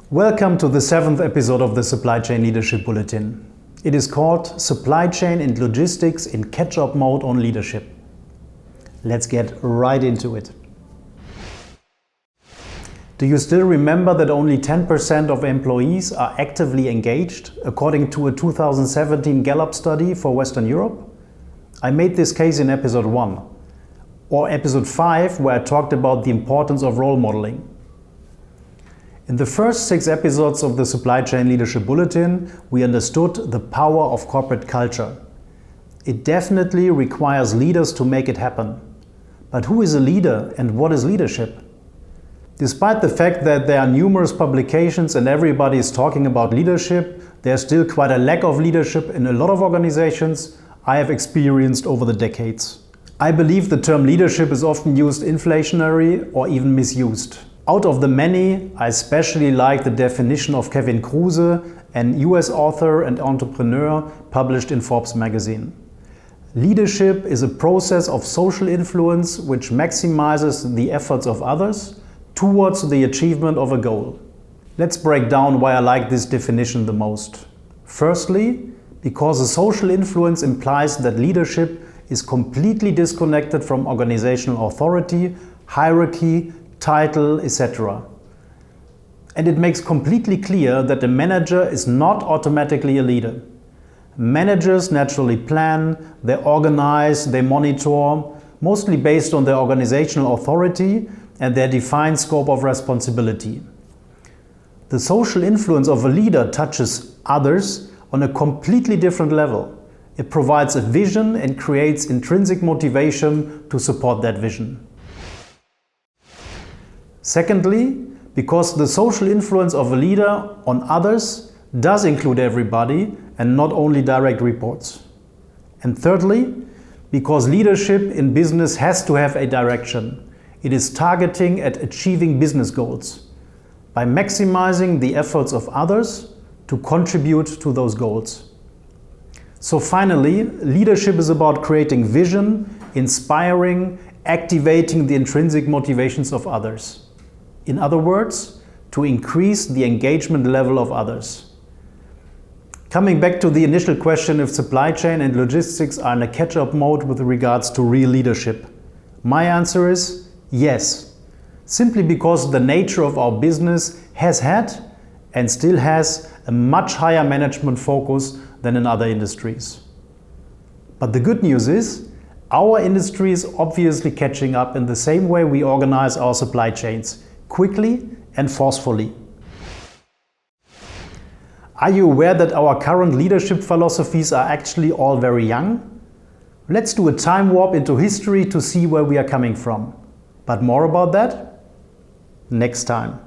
Welcome to the 7th episode of the Supply Chain Leadership Bulletin. It is called Supply Chain and Logistics in Catch-up Mode on Leadership. Let's get right into it. Do you still remember that only 10% of employees are actively engaged, according to a 2017 Gallup study for Western Europe? I made this case in episode 1, or episode 5, where I talked about the importance of role modeling. In the first 6 episodes of the Supply Chain Leadership Bulletin, we understood the power of corporate culture. It definitely requires leaders to make it happen. But who is a leader and what is leadership? Despite the fact that there are numerous publications and everybody is talking about leadership, there's still quite a lack of leadership in a lot of organizations I have experienced over the decades. I believe the term leadership is often used inflationary or even misused. Out of the many, I especially like the definition of Kevin Kruse, an US author and entrepreneur published in Forbes magazine. Leadership is a process of social influence which maximizes the efforts of others towards the achievement of a goal. Let's break down why I like this definition the most. Firstly, because a social influence implies that leadership is completely disconnected from organizational authority, hierarchy, title, etc. And it makes completely clear that a manager is not automatically a leader. Managers naturally plan, they organize, they monitor, mostly based on their organizational authority and their defined scope of responsibility. The social influence of a leader touches others on a completely different level. It provides a vision and creates intrinsic motivation to support that vision. Secondly, because the social influence of a leader on others does include everybody and not only direct reports. And thirdly, because leadership in business has to have a direction. It is targeting at achieving business goals by maximizing the efforts of others to contribute to those goals. So finally, leadership is about creating vision, inspiring, activating the intrinsic motivations of others. In other words, to increase the engagement level of others. Coming back to the initial question if supply chain and logistics are in a catch-up mode with regards to real leadership, my answer is yes, simply because the nature of our business has had and still has a much higher management focus than in other industries. But the good news is, our industry is obviously catching up in the same way we organize our supply chains, quickly and forcefully. Are you aware that our current leadership philosophies are actually all very young? Let's do a time warp into history to see where we are coming from. But more about that next time.